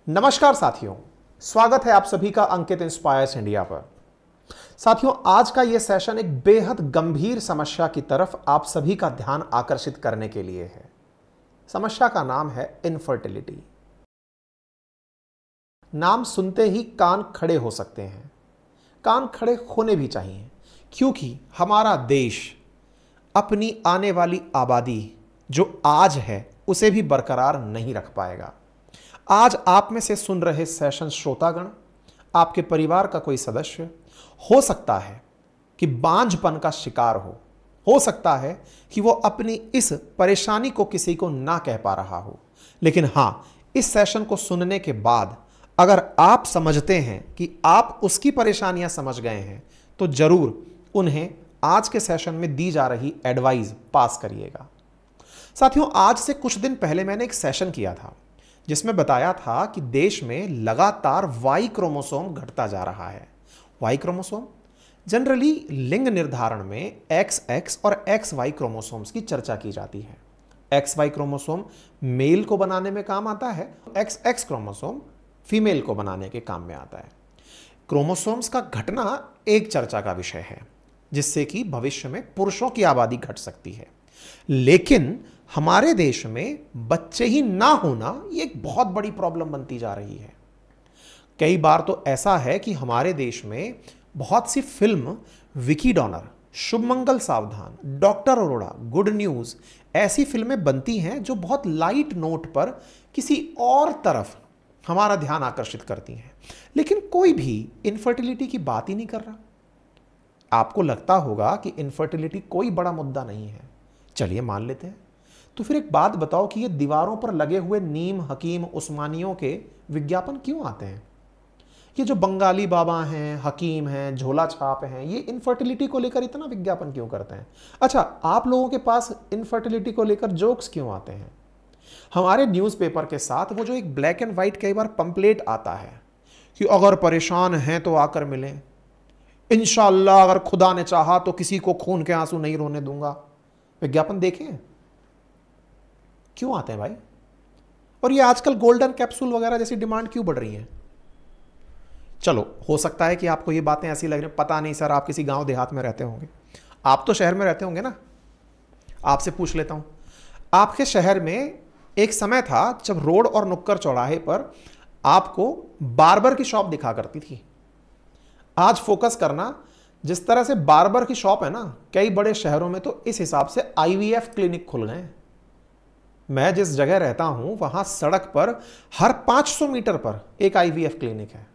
नमस्कार साथियों, स्वागत है आप सभी का अंकित इंस्पायर्स इंडिया पर। साथियों, आज का यह सेशन एक बेहद गंभीर समस्या की तरफ आप सभी का ध्यान आकर्षित करने के लिए है। समस्या का नाम है इनफर्टिलिटी। नाम सुनते ही कान खड़े हो सकते हैं, कान खड़े होने भी चाहिए, क्योंकि हमारा देश अपनी आने वाली आबादी जो आज है उसे भी बरकरार नहीं रख पाएगा। आज आप में से सुन रहे सेशन श्रोतागण, आपके परिवार का कोई सदस्य हो सकता है कि बांझपन का शिकार हो सकता है कि वो अपनी इस परेशानी को किसी को ना कह पा रहा हो। लेकिन हां, इस सेशन को सुनने के बाद अगर आप समझते हैं कि आप उसकी परेशानियां समझ गए हैं तो जरूर उन्हें आज के सेशन में दी जा रही एडवाइस पास करिएगा। साथियों, आज से कुछ दिन पहले मैंने एक सेशन किया था जिसमें बताया था कि देश में लगातार वाई क्रोमोसोम घटता जा रहा है। वाई क्रोमोसोम जनरली लिंग निर्धारण में XX और XY क्रोमोसोम्स की चर्चा की जाती है। XY क्रोमोसोम मेल को बनाने में काम आता है, XX क्रोमोसोम फीमेल को बनाने के काम में आता है। क्रोमोसोम्स का घटना एक चर्चा का विषय है जिससे कि भविष्य में पुरुषों की आबादी घट सकती है। लेकिन हमारे देश में बच्चे ही ना होना ये एक बहुत बड़ी प्रॉब्लम बनती जा रही है। कई बार तो ऐसा है कि हमारे देश में बहुत सी फिल्म विकी डॉनर, शुभमंगल सावधान, डॉक्टर अरोड़ा, गुड न्यूज ऐसी फिल्में बनती हैं जो बहुत लाइट नोट पर किसी और तरफ हमारा ध्यान आकर्षित करती हैं, लेकिन कोई भी इनफर्टिलिटी की बात ही नहीं कर रहा। आपको लगता होगा कि इनफर्टिलिटी कोई बड़ा मुद्दा नहीं है, चलिए मान लेते हैं। तो फिर एक बात बताओ कि ये दीवारों पर लगे हुए नीम हकीम उस्मानियों के विज्ञापन क्यों आते हैं? ये जो बंगाली बाबा हैं, हकीम हैं, झोला छाप हैं, ये इनफर्टिलिटी को लेकर इतना विज्ञापन क्यों करते हैं? अच्छा, आप लोगों के पास इनफर्टिलिटी को लेकर जोक्स क्यों आते हैं? हमारे न्यूज़पेपर के साथ वो जो एक ब्लैक एंड व्हाइट कई बार पंपलेट आता है कि अगर परेशान हैं तो आकर मिलें, इंशाअल्लाह अगर खुदा ने चाहा तो किसी को खून के आंसू नहीं रोने दूंगा। विज्ञापन देखें क्यों आते हैं भाई? और ये आजकल गोल्डन कैप्सूल वगैरह जैसी डिमांड क्यों बढ़ रही है? चलो, हो सकता है कि आपको ये बातें ऐसी लग रही हैं, पता नहीं सर, आप किसी गांव देहात में रहते होंगे, आप तो शहर में रहते होंगे ना। आपसे पूछ लेता हूं, आपके शहर में एक समय था जब रोड और नुक्कड़ चौराहे पर आपको बार्बर की शॉप दिखा करती थी। आज फोकस करना, जिस तरह से बार्बर की शॉप है ना, कई बड़े शहरों में तो इस हिसाब से IVF क्लिनिक खुल गए हैं। मैं जिस जगह रहता हूं वहां सड़क पर हर 500 मीटर पर एक IVF क्लिनिक है।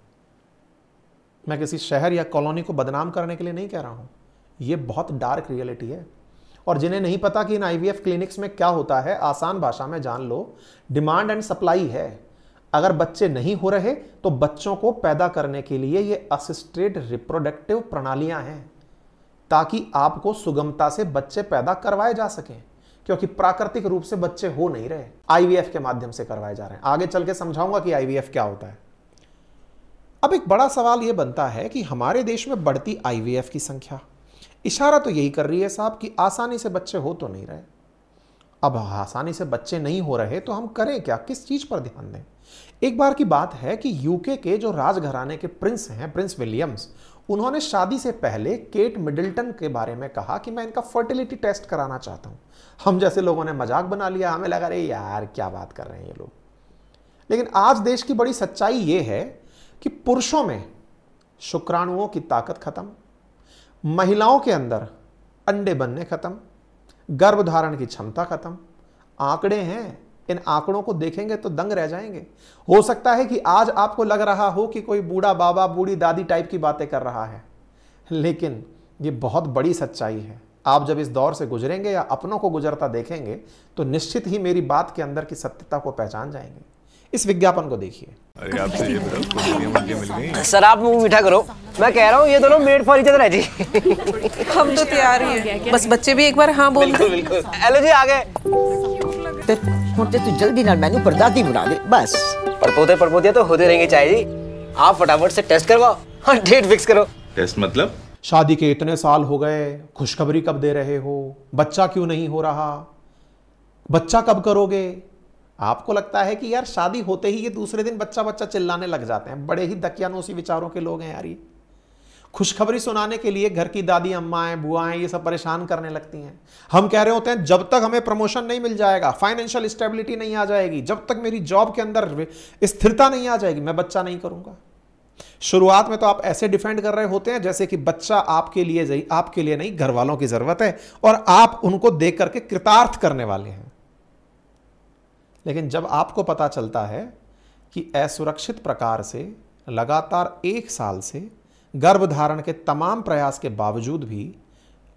मैं किसी शहर या कॉलोनी को बदनाम करने के लिए नहीं कह रहा हूं, यह बहुत डार्क रियलिटी है। और जिन्हें नहीं पता कि इन IVF क्लिनिक्स में क्या होता है, आसान भाषा में जान लो, डिमांड एंड सप्लाई है। अगर बच्चे नहीं हो रहे तो बच्चों को पैदा करने के लिए ये असिस्टेड रिप्रोडक्टिव प्रणालियां हैं ताकि आपको सुगमता से बच्चे पैदा करवाए जा सकें, क्योंकि प्राकृतिक रूप से बच्चे हो नहीं रहे, IVF के माध्यम से करवाए जा रहे हैं। आगे चल के समझाऊंगा कि IVF क्या होता है। अब एक बड़ा सवाल यह बनता है कि हमारे देश में बढ़ती IVF की संख्या इशारा तो यही कर रही है साहब कि आसानी से बच्चे हो तो नहीं रहे। अब आसानी से बच्चे नहीं हो रहे तो हम करें क्या, किस चीज पर ध्यान दें? एक बार की बात है कि यूके के जो राजघराने के प्रिंस हैं, प्रिंस विलियम्स, उन्होंने शादी से पहले केट मिडल्टन के बारे में कहा कि मैं इनका फर्टिलिटी टेस्ट कराना चाहता हूं। हम जैसे लोगों ने मजाक बना लिया, हमें लगा अरे यार क्या बात कर रहे हैं ये लोग। लेकिन आज देश की बड़ी सच्चाई ये है कि पुरुषों में शुक्राणुओं की ताकत खत्म, महिलाओं के अंदर अंडे बनने खत्म, गर्भधारण की क्षमता खत्म। आंकड़े हैं, इन आंकड़ों को देखेंगे तो दंग रह जाएंगे। हो सकता है कि आज आपको लग रहा हो कि कोई बूढ़ा बाबा बूढ़ी दादी टाइप की बातें कर रहा है, लेकिन ये बहुत बड़ी सच्चाई है। आप जब इस दौर से गुजरेंगे या अपनों को गुजरता देखेंगे तो निश्चित ही मेरी बात के अंदर की सत्यता को पहचान जाएंगे। इस विज्ञापन को देखिए। अरे आपसे ये मिल गई। सर आप मुंह मीठा करो, मैं कह रहा हूँ ये दोनों मेड फॉर ईच अदर है जी। हम तो तैयार ही हैं, बस बच्चे भी एक बार हाँ बोल। बिल्कुल बिल्कुल। हेलो जी, आ गए। तू जल्दी ना मैनू परदादी बना दे बस। परपोते परपोतियां तो होते रहेंगे चाहे जी, आप फटाफट से टेस्ट करवाओ और डेट फिक्स करो। टेस्ट मतलब? शादी के इतने साल हो गए, खुशखबरी कब दे रहे हो? बच्चा क्यों नहीं हो रहा? बच्चा कब करोगे? आपको लगता है कि यार शादी होते ही ये दूसरे दिन बच्चा बच्चा चिल्लाने लग जाते हैं। बड़े ही दकियानूसी विचारों के लोग हैं यार ये। खुशखबरी सुनाने के लिए घर की दादी अम्माएं बुआएं ये सब परेशान करने लगती हैं। हम कह रहे होते हैं जब तक हमें प्रमोशन नहीं मिल जाएगा, फाइनेंशियल स्टेबिलिटी नहीं आ जाएगी, जब तक मेरी जॉब के अंदर स्थिरता नहीं आ जाएगी, मैं बच्चा नहीं करूंगा। शुरुआत में तो आप ऐसे डिफेंड कर रहे होते हैं जैसे कि बच्चा आपके लिए नहीं, घर वालों की जरूरत है और आप उनको देख करके कृतार्थ करने वाले हैं। लेकिन जब आपको पता चलता है कि असुरक्षित प्रकार से लगातार 1 साल से गर्भधारण के तमाम प्रयास के बावजूद भी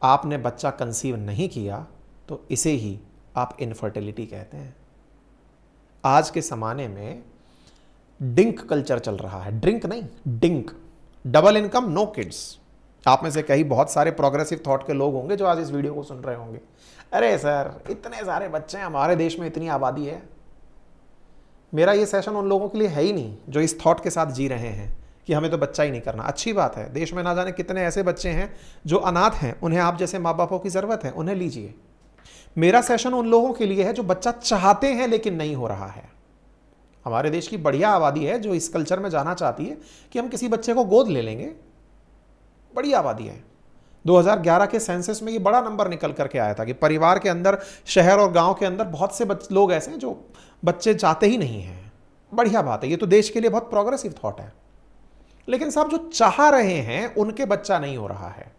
आपने बच्चा कंसीव नहीं किया, तो इसे ही आप इनफर्टिलिटी कहते हैं। आज के ज़माने में डिंक कल्चर चल रहा है, ड्रिंक नहीं, dink, double income no kids. आप में से कई बहुत सारे प्रोग्रेसिव थॉट के लोग होंगे जो आज इस वीडियो को सुन रहे होंगे। अरे सर, इतने सारे बच्चे हैं, हमारे देश में इतनी आबादी है। मेरा ये सेशन उन लोगों के लिए है ही नहीं जो इस थॉट के साथ जी रहे हैं कि हमें तो बच्चा ही नहीं करना। अच्छी बात है, देश में ना जाने कितने ऐसे बच्चे हैं जो अनाथ हैं, उन्हें आप जैसे माँ बापों की ज़रूरत है, उन्हें लीजिए। मेरा सेशन उन लोगों के लिए है जो बच्चा चाहते हैं लेकिन नहीं हो रहा है। हमारे देश की बढ़िया आबादी है जो इस कल्चर में जाना चाहती है कि हम किसी बच्चे को गोद ले लेंगे। बड़ी आबादी है। 2011 के सेंसस में ये बड़ा नंबर निकल करके आया था कि परिवार के अंदर, शहर और गांव के अंदर बहुत से लोग ऐसे हैं जो बच्चे चाहते ही नहीं हैं। बढ़िया बात है, ये तो देश के लिए बहुत प्रोग्रेसिव थॉट है। लेकिन साहब, जो चाह रहे हैं उनके बच्चा नहीं हो रहा है।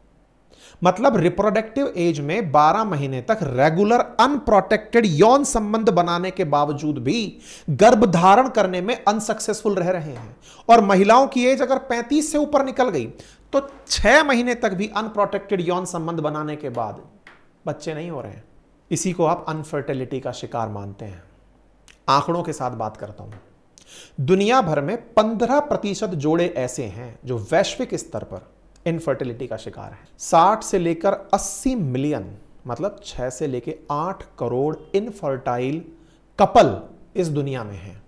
मतलब रिप्रोडक्टिव एज में 12 महीने तक रेगुलर अनप्रोटेक्टेड यौन संबंध बनाने के बावजूद भी गर्भधारण करने में अनसक्सेसफुल रह रहे हैं। और महिलाओं की एज अगर 35 से ऊपर निकल गई तो 6 महीने तक भी अनप्रोटेक्टेड यौन संबंध बनाने के बाद बच्चे नहीं हो रहे हैं। इसी को आप अनफर्टिलिटी का शिकार मानते हैं। आंकड़ों के साथ बात करता हूं। दुनिया भर में 15% जोड़े ऐसे हैं जो वैश्विक स्तर पर इनफर्टिलिटी का शिकार है। 60 से लेकर 80 मिलियन, मतलब 6 से लेकर 8 करोड़ इनफर्टाइल कपल इस दुनिया में हैं।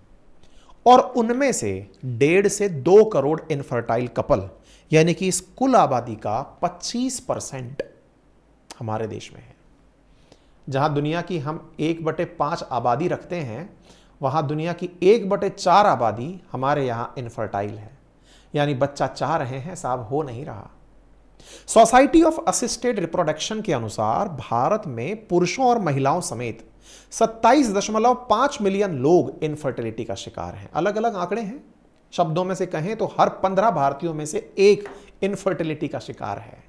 और उनमें से 1.5 से 2 करोड़ इनफर्टाइल कपल, यानी कि इस कुल आबादी का 25% हमारे देश में है। जहां दुनिया की हम 1/5 आबादी रखते हैं, वहां दुनिया की 1/4 आबादी हमारे यहां इनफर्टाइल है, यानी बच्चा चाह रहे हैं, साहब हो नहीं रहा। सोसाइटी ऑफ असिस्टेड रिप्रोडक्शन के अनुसार भारत में पुरुषों और महिलाओं समेत 27.5 मिलियन लोग इनफर्टिलिटी का शिकार हैं। अलग अलग आंकड़े हैं। शब्दों में से कहें तो हर 15 भारतीयों में से एक इनफर्टिलिटी का शिकार है।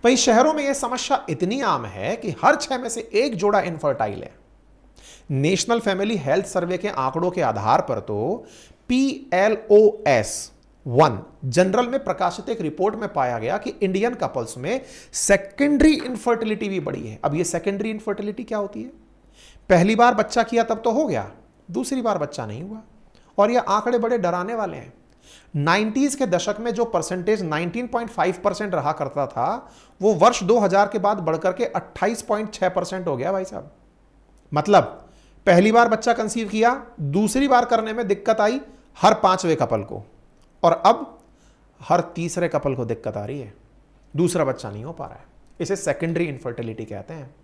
वहीं शहरों में यह समस्या इतनी आम है कि हर 6 में से एक जोड़ा इनफर्टाइल है। नेशनल फैमिली हेल्थ सर्वे के आंकड़ों के आधार पर तो PLOS 1 जनरल में प्रकाशित एक रिपोर्ट में पाया गया कि इंडियन कपल्स में सेकेंडरी इनफर्टिलिटी भी बढ़ी है। अब ये सेकेंडरी इनफर्टिलिटी क्या होती है? पहली बार बच्चा किया तब तो हो गया, दूसरी बार बच्चा नहीं हुआ। और ये आंकड़े बड़े डराने वाले हैं। 90s के दशक में जो परसेंटेज 19.5% रहा करता था, वो वर्ष 2000 के बाद बढ़कर के 28.6% हो गया भाई साहब। मतलब पहली बार बच्चा कंसीव किया, दूसरी बार करने में दिक्कत आई हर 5वें कपल को, और अब हर तीसरे कपल को दिक्कत आ रही है, दूसरा बच्चा नहीं हो पा रहा है। इसे सेकेंडरी इनफर्टिलिटी कहते हैं।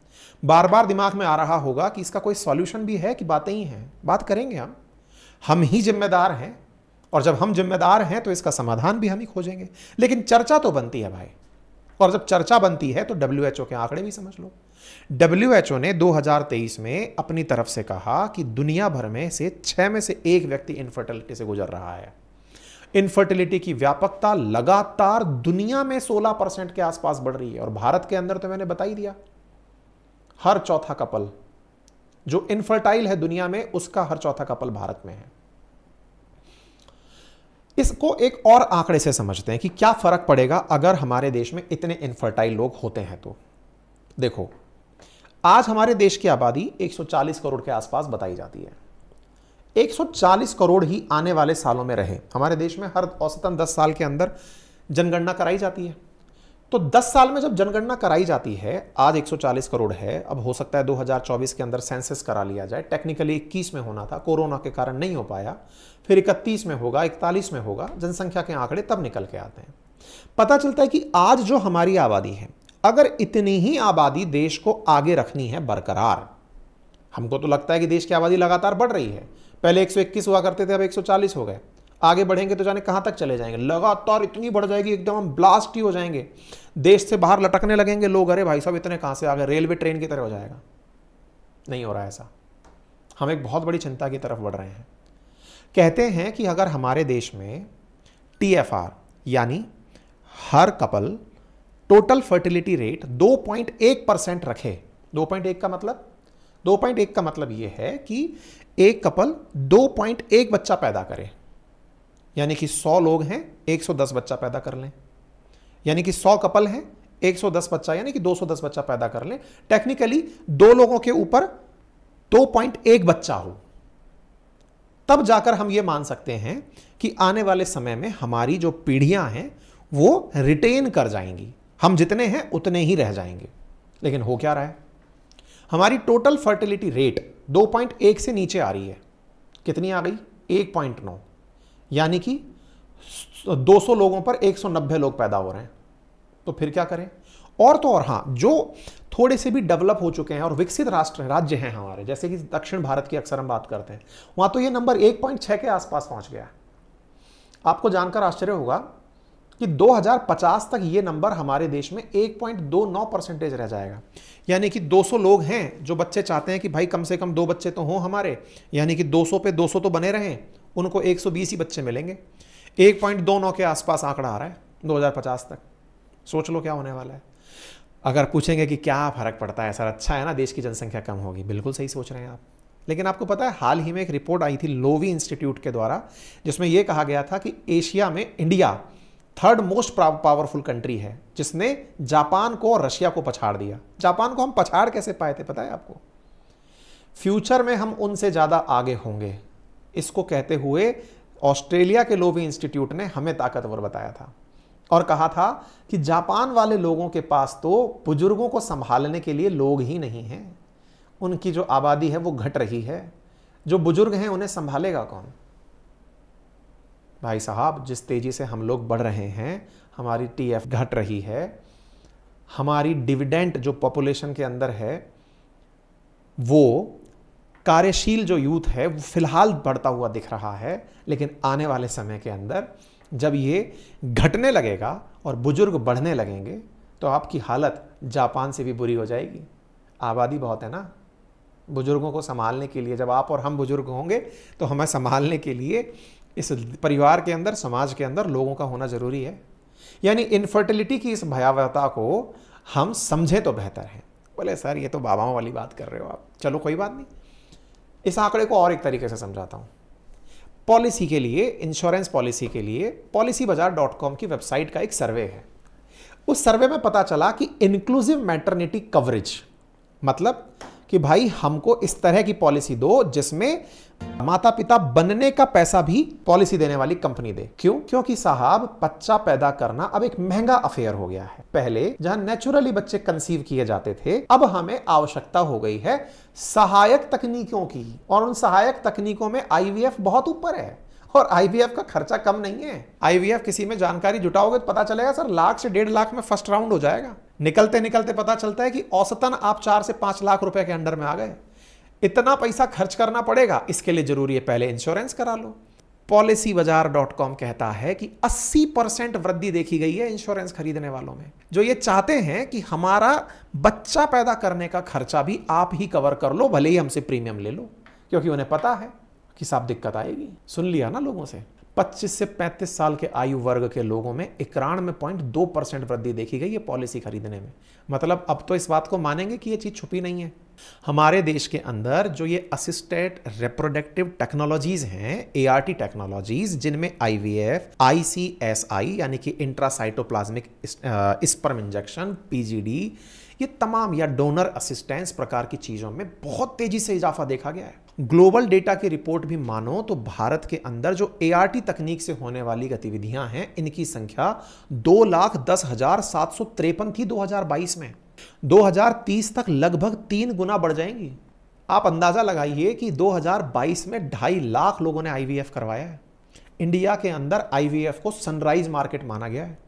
बार बार दिमाग में आ रहा होगा कि इसका कोई सॉल्यूशन भी है कि बातें ही हैं। बात करेंगे हम ही जिम्मेदार हैं, और जब हम जिम्मेदार हैं तो इसका समाधान भी हम ही खोजेंगे। लेकिन चर्चा तो बनती है भाई, और जब चर्चा बनती है तो WHO के आंकड़े भी समझ लो। WHO ने 2023 में अपनी तरफ से कहा कि दुनिया भर में से 6 में से 1 व्यक्ति इनफर्टिलिटी से गुजर रहा है। इनफर्टिलिटी की व्यापकता लगातार दुनिया में 16% के आसपास बढ़ रही है, और भारत के अंदर तो मैंने बता ही दिया, हर चौथा कपल जो इनफर्टाइल है दुनिया में, उसका हर चौथा कपल भारत में है। इसको एक और आंकड़े से समझते हैं कि क्या फर्क पड़ेगा अगर हमारे देश में इतने इनफर्टाइल लोग होते हैं तो। देखो, आज हमारे देश की आबादी 140 करोड़ के आसपास बताई जाती है। 140 करोड़ ही आने वाले सालों में रहे। हमारे देश में हर औसतन 10 साल के अंदर जनगणना कराई जाती है। तो 10 साल में जब जनगणना कराई जाती है, आज 140 करोड़ है, अब हो सकता है 2024 के अंदर सेंसस करा लिया जाए। टेक्निकली 21 में होना था, कोरोना के कारण नहीं हो पाया, फिर 31 में होगा, 41 में होगा। जनसंख्या के आंकड़े तब निकल के आते हैं। पता चलता है कि आज जो हमारी आबादी है, अगर इतनी ही आबादी देश को आगे रखनी है बरकरार, हमको तो लगता है कि देश की आबादी लगातार बढ़ रही है, पहले 121 हुआ करते थे, अब 140 हो गए, आगे बढ़ेंगे तो जाने कहाँ तक चले जाएंगे, लगातार इतनी बढ़ जाएगी एकदम हम ब्लास्ट ही हो जाएंगे, देश से बाहर लटकने लगेंगे लोग, अरे भाई साहब इतने कहाँ से आ गए, रेलवे ट्रेन की तरह हो जाएगा। नहीं हो रहा ऐसा, हम एक बहुत बड़ी चिंता की तरफ बढ़ रहे हैं। कहते हैं कि अगर हमारे देश में TFR यानी हर कपल टोटल फर्टिलिटी रेट 2.1% रखे, 2.1 का मतलब यह है कि एक कपल 2.1 बच्चा पैदा करे, यानी कि 100 लोग हैं 110 बच्चा पैदा कर लें, यानी कि 100 कपल हैं 110 बच्चा यानी कि 210 बच्चा पैदा कर लें। टेक्निकली 2 लोगों के ऊपर 2.1 बच्चा हो, तब जाकर हम ये मान सकते हैं कि आने वाले समय में हमारी जो पीढ़ियां हैं वो रिटेन कर जाएंगी, हम जितने हैं उतने ही रह जाएंगे। लेकिन हो क्या रहा है, हमारी टोटल फर्टिलिटी रेट 2.1 से नीचे आ रही है, कितनी आ गई 1.9, यानी कि 200 लोगों पर 190 लोग पैदा हो रहे हैं। तो फिर क्या करें? और तो और हाँ, जो थोड़े से भी डेवलप हो चुके हैं और विकसित राज्य हैं हमारे, जैसे कि दक्षिण भारत की अक्सर हम बात करते हैं, वहां तो ये नंबर 1.6 के आसपास पहुंच गया। आपको जानकर आश्चर्य होगा कि 2050 तक ये नंबर हमारे देश में 1.29% रह जाएगा, यानी कि 200 लोग हैं जो बच्चे चाहते हैं कि भाई कम से कम 2 बच्चे तो हों हमारे, यानी कि 200 पे 200 तो बने रहें, उनको 120 ही बच्चे मिलेंगे। 1.29 के आसपास आंकड़ा आ रहा है 2050 तक। सोच लो क्या होने वाला है। अगर पूछेंगे कि क्या फर्क पड़ता है सर, अच्छा है ना देश की जनसंख्या कम होगी, बिल्कुल सही सोच रहे हैं आप। लेकिन आपको पता है हाल ही में एक रिपोर्ट आई थी लोवी इंस्टीट्यूट के द्वारा, जिसमें यह कहा गया था कि एशिया में India 3rd most powerful country है, जिसने जापान को और रशिया को पछाड़ दिया। जापान को हम पछाड़ कैसे पाए थे पता है आपको? फ्यूचर में हम उनसे ज्यादा आगे होंगे, इसको कहते हुए ऑस्ट्रेलिया के लोवी इंस्टीट्यूट ने हमें ताकतवर बताया था और कहा था कि जापान वाले लोगों के पास तो बुजुर्गों को संभालने के लिए लोग ही नहीं हैं, उनकी जो आबादी है वो घट रही है, जो बुजुर्ग हैं उन्हें संभालेगा कौन? भाई साहब, जिस तेजी से हम लोग बढ़ रहे हैं, हमारी TF घट रही है, हमारी डिविडेंड जो पॉपुलेशन के अंदर है, वो कार्यशील जो यूथ है वो फिलहाल बढ़ता हुआ दिख रहा है, लेकिन आने वाले समय के अंदर जब ये घटने लगेगा और बुजुर्ग बढ़ने लगेंगे तो आपकी हालत जापान से भी बुरी हो जाएगी। आबादी बहुत है ना, बुजुर्गों को संभालने के लिए जब आप और हम बुजुर्ग होंगे तो हमें संभालने के लिए इस परिवार के अंदर, समाज के अंदर लोगों का होना जरूरी है। यानी इनफर्टिलिटी की इस भयावहता को हम समझें तो बेहतर है। बोले सर ये तो बाबाओं वाली बात कर रहे हो आप, चलो कोई बात नहीं, इस आंकड़े को और एक तरीके से समझाता हूं। पॉलिसी के लिए, इंश्योरेंस पॉलिसी के लिए policybazaar.com की वेबसाइट का एक सर्वे है। उस सर्वे में पता चला कि इंक्लूसिव मैटरनिटी कवरेज, मतलब कि भाई हमको इस तरह की पॉलिसी दो जिसमें माता पिता बनने का पैसा भी पॉलिसी देने वाली कंपनी दे। क्यों? क्योंकि साहब बच्चा पैदा करना अब एक महंगा अफेयर हो गया है। पहले जहां नेचुरली बच्चे कंसीव किए जाते थे, अब हमें आवश्यकता हो गई है सहायक तकनीकों की, और उन सहायक तकनीकों में IVF बहुत ऊपर है, और IVF का खर्चा कम नहीं है। IVF किसी में जानकारी जुटाओगे तो पता चलेगा सर 1 लाख से 1.5 लाख में फर्स्ट राउंड हो जाएगा। निकलते निकलते पता चलता है कि औसतन आप 4 से 5 लाख रुपए के अंडर में आ गए। इतना पैसा खर्च करना पड़ेगा, इसके लिए जरूरी है पहले इंश्योरेंस करा लो। policybazaar.com कहता है कि 80% वृद्धि देखी गई है इंश्योरेंस खरीदने वालों में, जो ये चाहते हैं कि हमारा बच्चा पैदा करने का खर्चा भी आप ही कवर कर लो, भले ही हमसे प्रीमियम ले लो, क्योंकि उन्हें पता है कि साहब दिक्कत आएगी। सुन लिया ना लोगों से। 25 से 35 साल के आयु वर्ग के लोगों में 91.2% वृद्धि देखी गई है पॉलिसी खरीदने में। मतलब अब तो इस बात को मानेंगे कि ये चीज छुपी नहीं है। हमारे देश के अंदर जो ये असिस्टेड रिप्रोडक्टिव टेक्नोलॉजीज हैं, ART टेक्नोलॉजीज, जिनमें IVF, ICSI यानी कि इंट्रासाइटोप्लाज्मिक स्पर्म इंजेक्शन, PGD, ये तमाम या डोनर असिस्टेंस प्रकार की चीजों में बहुत तेजी से इजाफा देखा गया है। ग्लोबल डेटा की रिपोर्ट भी मानो तो भारत के अंदर जो ART तकनीक से होने वाली गतिविधियां हैं, इनकी संख्या 2,10,753 थी 2022 में। 2030 तक लगभग 3 गुना बढ़ जाएंगी। आप अंदाजा लगाइए कि 2022 में 2.5 लाख लोगों ने IVF करवाया है। इंडिया के अंदर IVF को सनराइज मार्केट माना गया है,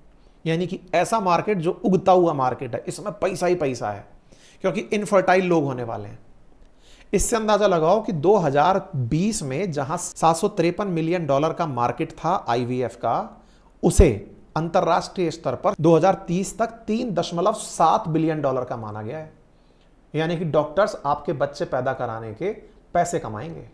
यानी कि ऐसा मार्केट जो उगता हुआ मार्केट है, इसमें पैसा ही पैसा है, क्योंकि इनफर्टाइल लोग होने वाले हैं। इससे अंदाजा लगाओ कि 2020 में जहां $753 मिलियन का मार्केट था आईवीएफ का, उसे अंतरराष्ट्रीय स्तर पर 2030 तक $3.7 बिलियन का माना गया है। यानी कि डॉक्टर्स आपके बच्चे पैदा कराने के पैसे कमाएंगे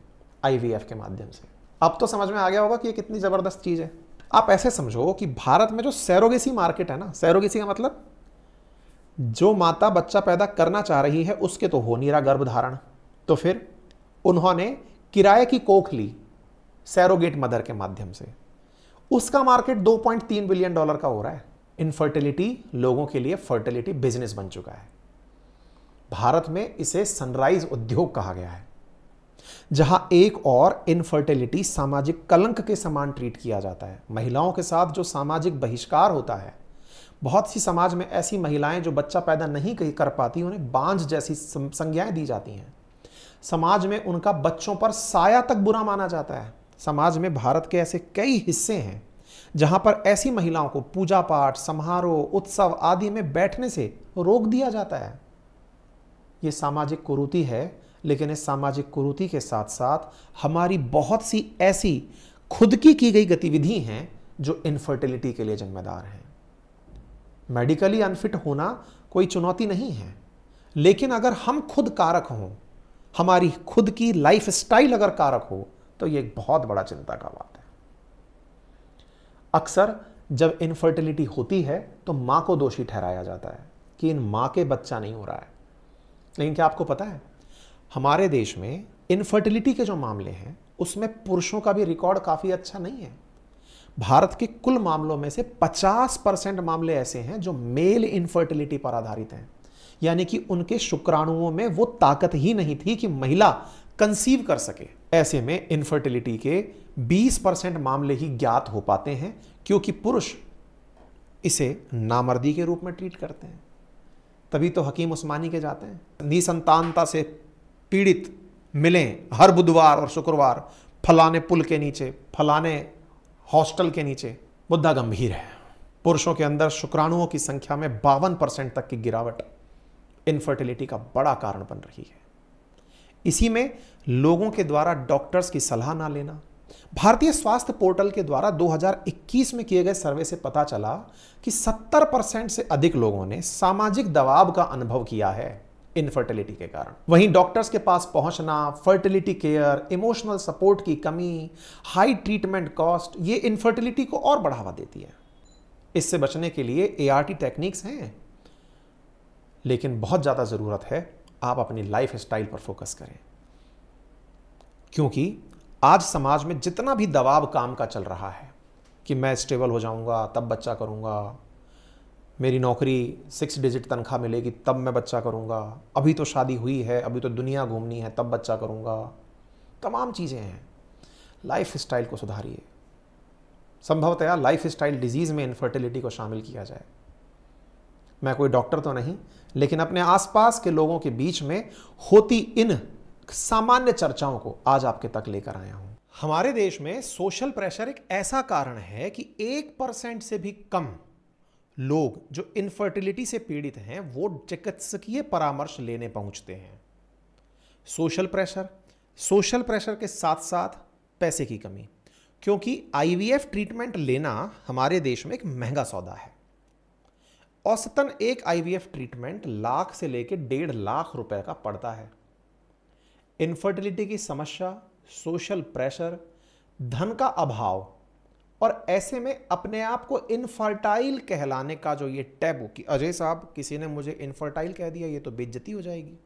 आईवीएफ के माध्यम से। अब तो समझ में आ गया होगा कि ये कितनी जबरदस्त चीज है। आप ऐसे समझो कि भारत में जो सैरोगेसी मार्केट है ना, सैरोगेसी का मतलब जो माता बच्चा पैदा करना चाह रही है उसके तो हो नहीं रहा गर्भधारण, तो फिर उन्होंने किराए की कोख ली सैरोगेट मदर के माध्यम से। उसका मार्केट $2.3 बिलियन का हो रहा है। इनफर्टिलिटी लोगों के लिए फर्टिलिटी बिजनेस बन चुका है। भारत में इसे सनराइज उद्योग कहा गया है, जहां एक और इनफर्टिलिटी सामाजिक कलंक के समान ट्रीट किया जाता है। महिलाओं के साथ जो सामाजिक बहिष्कार होता है, बहुत सी समाज में ऐसी महिलाएं जो बच्चा पैदा नहीं कर पाती, उन्हें बांझ जैसी संज्ञाएं दी जाती हैं। समाज में उनका बच्चों पर साया तक बुरा माना जाता है। समाज में भारत के ऐसे कई हिस्से हैं जहां पर ऐसी महिलाओं को पूजा पाठ, समारोह, उत्सव आदि में बैठने से रोक दिया जाता है। यह सामाजिक कुरीति है, लेकिन इस सामाजिक कुरीति के साथ साथ हमारी बहुत सी ऐसी खुद की गई गतिविधि हैं जो इनफर्टिलिटी के लिए जिम्मेदार हैं। मेडिकली अनफिट होना कोई चुनौती नहीं है, लेकिन अगर हम खुद कारक हों, हमारी खुद की लाइफस्टाइल अगर कारक हो, तो यह एक बहुत बड़ा चिंता का बात है। अक्सर जब इनफर्टिलिटी होती है तो मां को दोषी ठहराया जाता है कि इन मां के बच्चा नहीं हो रहा है। लेकिन क्या आपको पता है, हमारे देश में इनफर्टिलिटी के जो मामले हैं उसमें पुरुषों का भी रिकॉर्ड काफी अच्छा नहीं है। भारत के कुल मामलों में से 50% मामले ऐसे हैं जो मेल इनफर्टिलिटी पर आधारित हैं, यानी कि उनके शुक्राणुओं में वो ताकत ही नहीं थी कि महिला कंसीव कर सके। ऐसे में इनफर्टिलिटी के 20% मामले ही ज्ञात हो पाते हैं, क्योंकि पुरुष इसे नामर्दी के रूप में ट्रीट करते हैं। तभी तो हकीम उस्मानी के जाते हैं, निसंतानता से पीड़ित मिलें हर बुधवार और शुक्रवार फलाने पुल के नीचे, फलाने हॉस्टल के नीचे। मुद्दा गंभीर है। पुरुषों के अंदर शुक्राणुओं की संख्या में 52% तक की गिरावट इनफर्टिलिटी का बड़ा कारण बन रही है। इसी में लोगों के द्वारा डॉक्टर्स की सलाह ना लेना। भारतीय स्वास्थ्य पोर्टल के द्वारा 2021 में किए गए सर्वे से पता चला कि 70% से अधिक लोगों ने सामाजिक दबाव का अनुभव किया है इनफर्टिलिटी के कारण। वहीं डॉक्टर्स के पास पहुंचना, फर्टिलिटी केयर, इमोशनल सपोर्ट की कमी, हाई ट्रीटमेंट कॉस्ट, ये इनफर्टिलिटी को और बढ़ावा देती है। इससे बचने के लिए ART टेक्निक्स हैं, लेकिन बहुत ज्यादा जरूरत है आप अपनी लाइफ स्टाइल पर फोकस करें, क्योंकि आज समाज में जितना भी दबाव काम का चल रहा है कि मैं स्टेबल हो जाऊंगा तब बच्चा करूंगा, मेरी नौकरी 6 डिजिट तनख्वाह मिलेगी तब मैं बच्चा करूंगा, अभी तो शादी हुई है, अभी तो दुनिया घूमनी है तब बच्चा करूंगा, तमाम चीज़ें हैं। लाइफ स्टाइल को सुधारिए। संभवतः लाइफ स्टाइल डिजीज़ में इनफर्टिलिटी को शामिल किया जाए। मैं कोई डॉक्टर तो नहीं, लेकिन अपने आसपास के लोगों के बीच में होती इन सामान्य चर्चाओं को आज आपके तक लेकर आया हूं। हमारे देश में सोशल प्रेशर एक ऐसा कारण है कि 1% से भी कम लोग जो इनफर्टिलिटी से पीड़ित हैं वो चिकित्सकीय परामर्श लेने पहुंचते हैं। सोशल प्रेशर के साथ साथ पैसे की कमी, क्योंकि आईवीएफ ट्रीटमेंट लेना हमारे देश में एक महंगा सौदा है। औसतन एक आईवीएफ ट्रीटमेंट लाख से लेकर 1.5 लाख रुपए का पड़ता है। इनफर्टिलिटी की समस्या, सोशल प्रेशर, धन का अभाव और ऐसे में अपने आप को इनफर्टाइल कहलाने का जो ये टैबू कि अजय साहब किसी ने मुझे इनफर्टाइल कह दिया, ये तो बेइज्जती हो जाएगी,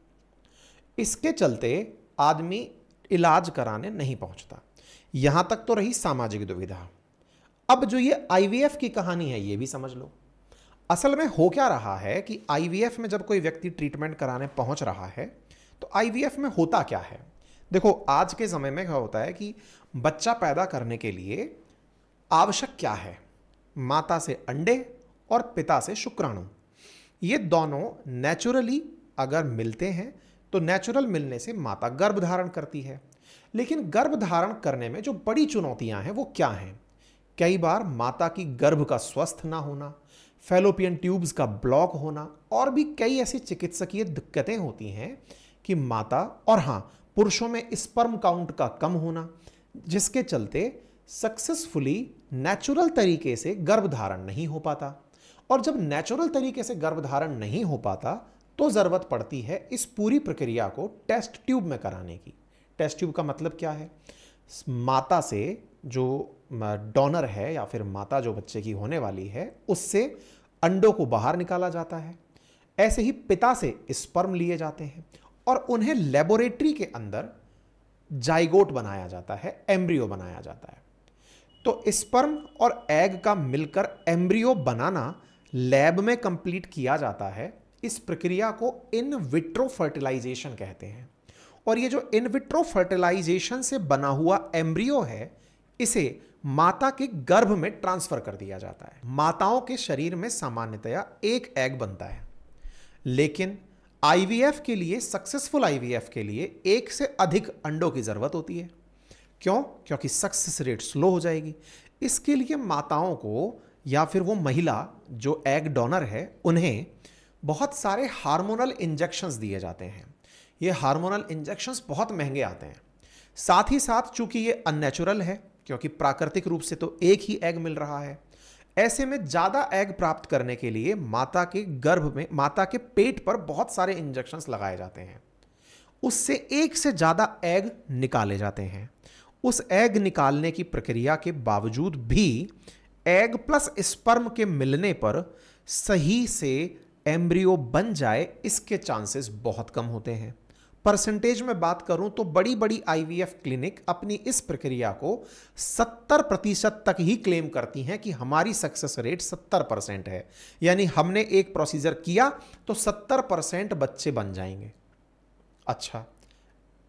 इसके चलते आदमी इलाज कराने नहीं पहुंचता। यहां तक तो रही सामाजिक दुविधा। अब जो ये आईवीएफ की कहानी है ये भी समझ लो। असल में हो क्या रहा है कि आईवीएफ में जब कोई व्यक्ति ट्रीटमेंट कराने पहुंच रहा है तो आईवीएफ में होता क्या है। देखो, आज के समय में क्या होता है कि बच्चा पैदा करने के लिए आवश्यक क्या है, माता से अंडे और पिता से शुक्राणु। ये दोनों नेचुरली अगर मिलते हैं तो नेचुरल मिलने से माता गर्भ धारण करती है। लेकिन गर्भ धारण करने में जो बड़ी चुनौतियां हैं वो क्या हैं? कई बार माता की गर्भ का स्वस्थ ना होना, फैलोपियन ट्यूब्स का ब्लॉक होना और भी कई ऐसी चिकित्सकीय दिक्कतें होती हैं कि माता और हाँ, पुरुषों में स्पर्म काउंट का कम होना, जिसके चलते सक्सेसफुली नेचुरल तरीके से गर्भधारण नहीं हो पाता। और जब नेचुरल तरीके से गर्भधारण नहीं हो पाता तो ज़रूरत पड़ती है इस पूरी प्रक्रिया को टेस्ट ट्यूब में कराने की। टेस्ट ट्यूब का मतलब क्या है? माता से जो डोनर है या फिर माता जो बच्चे की होने वाली है, उससे अंडों को बाहर निकाला जाता है। ऐसे ही पिता से स्पर्म लिए जाते हैं और उन्हें लेबोरेटरी के अंदर जाइगोट बनाया जाता है, एम्ब्रियो बनाया जाता है। तो स्पर्म और एग का मिलकर एम्ब्रियो बनाना लैब में कंप्लीट किया जाता है। इस प्रक्रिया को इन विट्रो फर्टिलाइजेशन कहते हैं। और ये जो इन विट्रो फर्टिलाइजेशन से बना हुआ एम्ब्रियो है, इसे माता के गर्भ में ट्रांसफर कर दिया जाता है। माताओं के शरीर में सामान्यतया एक एग बनता है, लेकिन आईवीएफ के लिए, सक्सेसफुल आईवीएफ के लिए एक से अधिक अंडों की जरूरत होती है। क्यों? क्योंकि सक्सेस रेट स्लो हो जाएगी। इसके लिए माताओं को या फिर वो महिला जो एग डोनर है, उन्हें बहुत सारे हार्मोनल इंजेक्शंस दिए जाते हैं। ये हार्मोनल इंजेक्शंस बहुत महंगे आते हैं। साथ ही साथ चूंकि ये अननेचुरल है, क्योंकि प्राकृतिक रूप से तो एक ही एग मिल रहा है, ऐसे में ज़्यादा एग प्राप्त करने के लिए माता के गर्भ में, माता के पेट पर बहुत सारे इंजेक्शंस लगाए जाते हैं। उससे एक से ज़्यादा एग निकाले जाते हैं। उस एग निकालने की प्रक्रिया के बावजूद भी एग प्लस स्पर्म के मिलने पर सही से एम्ब्रियो बन जाए, इसके चांसेस बहुत कम होते हैं। परसेंटेज में बात करूं तो बड़ी बड़ी आईवीएफ क्लिनिक अपनी इस प्रक्रिया को 70% तक ही क्लेम करती हैं कि हमारी सक्सेस रेट 70% है। यानी हमने एक प्रोसीजर किया तो 70% बच्चे बन जाएंगे। अच्छा,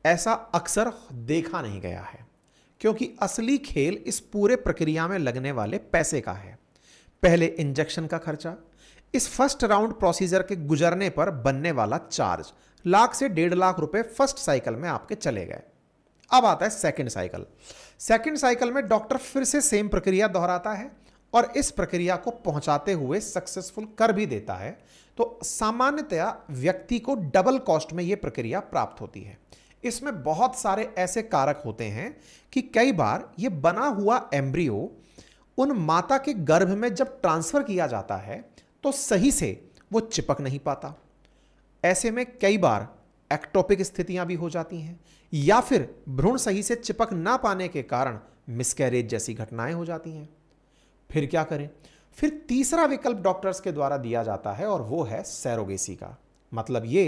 ऐसा अक्सर देखा नहीं गया है, क्योंकि असली खेल इस पूरे प्रक्रिया में लगने वाले पैसे का है। पहले इंजेक्शन का खर्चा, इस फर्स्ट राउंड प्रोसीजर के गुजरने पर बनने वाला चार्ज, लाख से 1.5 लाख रुपए फर्स्ट साइकिल में आपके चले गए। अब आता है सेकंड साइकिल। सेकंड साइकिल में डॉक्टर फिर से सेम प्रक्रिया दोहराता है और इस प्रक्रिया को पहुंचाते हुए सक्सेसफुल कर भी देता है। तो सामान्यतया व्यक्ति को डबल कॉस्ट में यह प्रक्रिया प्राप्त होती है। इसमें बहुत सारे ऐसे कारक होते हैं कि कई बार यह बना हुआ एम्ब्रियो उन माता के गर्भ में जब ट्रांसफर किया जाता है तो सही से वो चिपक नहीं पाता। ऐसे में कई बार एक्टोपिक स्थितियां भी हो जाती हैं, या फिर भ्रूण सही से चिपक ना पाने के कारण मिसकैरेज जैसी घटनाएं हो जाती हैं। फिर क्या करें? फिर तीसरा विकल्प डॉक्टर्स के द्वारा दिया जाता है और वो है सैरोगेसी का। मतलब ये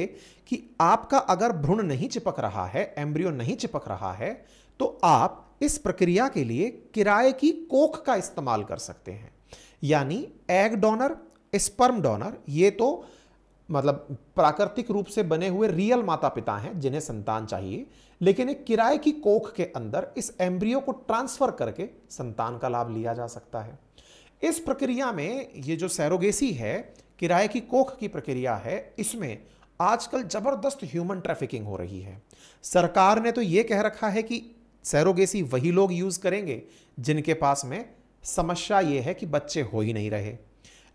कि आपका अगर भ्रूण नहीं चिपक रहा है, एम्ब्रियो नहीं चिपक रहा है, तो आप इस प्रक्रिया के लिए किराए की कोख का इस्तेमाल कर सकते हैं। यानी एग डोनर, स्पर्म डोनर, ये तो मतलब प्राकृतिक रूप से बने हुए रियल माता पिता हैं जिन्हें संतान चाहिए, लेकिन एक किराए की कोख के अंदर इस एम्ब्रियो को ट्रांसफर करके संतान का लाभ लिया जा सकता है। इस प्रक्रिया में ये जो सैरोगेसी है, किराए की कोख की प्रक्रिया है, इसमें आजकल जबरदस्त ह्यूमन ट्रैफिकिंग हो रही है। सरकार ने तो ये कह रखा है कि सैरोगेसी वही लोग यूज करेंगे जिनके पास में समस्या ये है कि बच्चे हो ही नहीं रहे।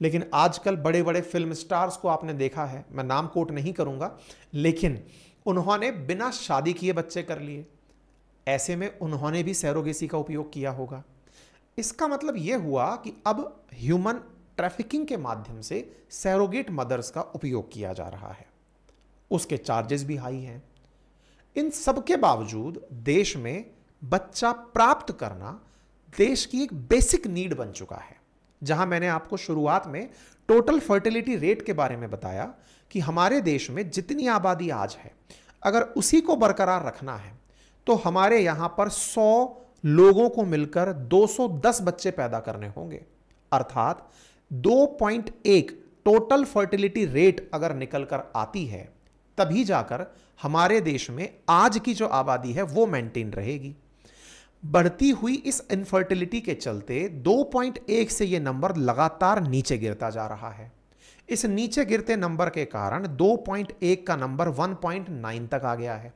लेकिन आजकल बड़े बड़े फिल्म स्टार्स को आपने देखा है, मैं नाम कोट नहीं करूंगा, लेकिन उन्होंने बिना शादी किए बच्चे कर लिए। ऐसे में उन्होंने भी सैरोगेसी का उपयोग किया होगा। इसका मतलब यह हुआ कि अब ह्यूमन ट्रैफिकिंग के माध्यम से सैरोगेट मदर्स का उपयोग किया जा रहा है। उसके चार्जेस भी हाई हैं। इन सब के बावजूद देश में बच्चा प्राप्त करना देश की एक बेसिक नीड बन चुका है। जहां मैंने आपको शुरुआत में टोटल फर्टिलिटी रेट के बारे में बताया कि हमारे देश में जितनी आबादी आज है, अगर उसी को बरकरार रखना है तो हमारे यहां पर 100 लोगों को मिलकर 210 बच्चे पैदा करने होंगे। अर्थात 2.1 टोटल फर्टिलिटी रेट अगर निकल कर आती है, तभी जाकर हमारे देश में आज की जो आबादी है वो मेंटेन रहेगी। बढ़ती हुई इस इनफर्टिलिटी के चलते 2.1 से यह नंबर लगातार नीचे गिरता जा रहा है। इस नीचे गिरते नंबर के कारण 2.1 का नंबर 1.9 तक आ गया है।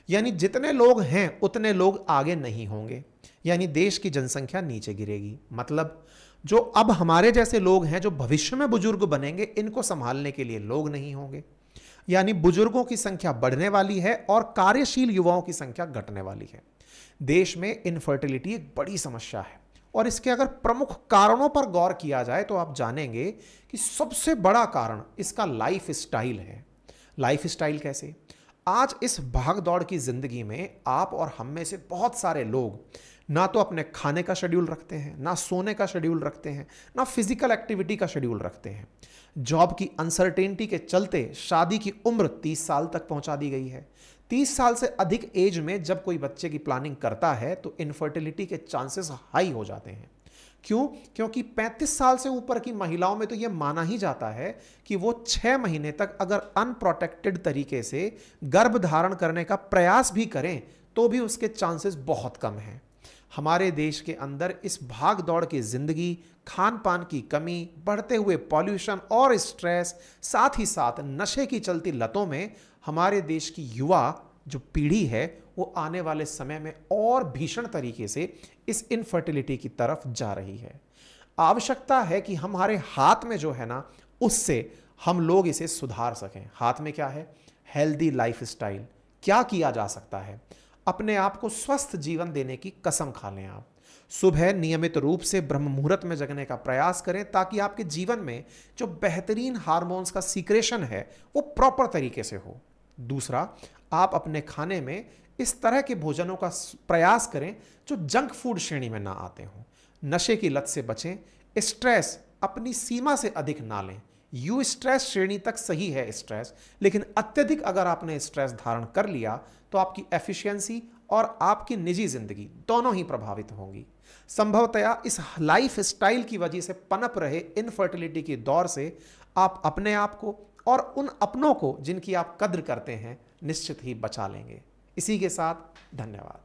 यानी जितने लोग हैं उतने लोग आगे नहीं होंगे, यानी देश की जनसंख्या नीचे गिरेगी। मतलब जो अब हमारे जैसे लोग हैं जो भविष्य में बुजुर्ग बनेंगे, इनको संभालने के लिए लोग नहीं होंगे। यानी बुजुर्गों की संख्या बढ़ने वाली है और कार्यशील युवाओं की संख्या घटने वाली है। देश में इनफर्टिलिटी एक बड़ी समस्या है और इसके अगर प्रमुख कारणों पर गौर किया जाए तो आप जानेंगे कि सबसे बड़ा कारण इसका लाइफ स्टाइल है। लाइफ स्टाइल कैसे? आज इस भाग दौड़ की जिंदगी में आप और हम में से बहुत सारे लोग ना तो अपने खाने का शेड्यूल रखते हैं, ना सोने का शेड्यूल रखते हैं, ना फिजिकल एक्टिविटी का शेड्यूल रखते हैं। जॉब की अनसर्टेनिटी के चलते शादी की उम्र 30 साल तक पहुंचा दी गई है। 30 साल से अधिक एज में जब कोई बच्चे की प्लानिंग करता है तो इनफर्टिलिटी के चांसेस हाई हो जाते हैं। क्यों? क्योंकि 35 साल से ऊपर की महिलाओं में तो यह माना ही जाता है कि वो 6 महीने तक अगर अनप्रोटेक्टेड तरीके से गर्भ धारण करने का प्रयास भी करें तो भी उसके चांसेस बहुत कम हैं। हमारे देश के अंदर इस भाग दौड़ की जिंदगी, खान पान की कमी, बढ़ते हुए पॉल्यूशन और स्ट्रेस, साथ ही साथ नशे की चलती लतों में हमारे देश की युवा जो पीढ़ी है वो आने वाले समय में और भीषण तरीके से इस इनफर्टिलिटी की तरफ जा रही है। आवश्यकता है कि हमारे हाथ में जो है ना, उससे हम लोग इसे सुधार सकें। हाथ में क्या है? Healthy life style. क्या किया जा सकता है? अपने आप को स्वस्थ जीवन देने की कसम खा लें। आप सुबह नियमित रूप से ब्रह्म मुहूर्त में जगने का प्रयास करें ताकि आपके जीवन में जो बेहतरीन हार्मोन्स का सीक्रेशन है वो प्रॉपर तरीके से हो। दूसरा, आप अपने खाने में इस तरह के भोजनों का प्रयास करें जो जंक फूड श्रेणी में ना आते हों। नशे की लत से बचें। स्ट्रेस अपनी सीमा से अधिक ना लें। यू स्ट्रेस श्रेणी तक सही है स्ट्रेस, लेकिन अत्यधिक अगर आपने स्ट्रेस धारण कर लिया तो आपकी एफिशिएंसी और आपकी निजी जिंदगी दोनों ही प्रभावित होंगी। संभवतया इस लाइफ स्टाइल की वजह से पनप रहे इनफर्टिलिटी की दौर से आप अपने आप को और उन अपनों को जिनकी आप कद्र करते हैं निश्चित ही बचा लेंगे। इसी के साथ धन्यवाद।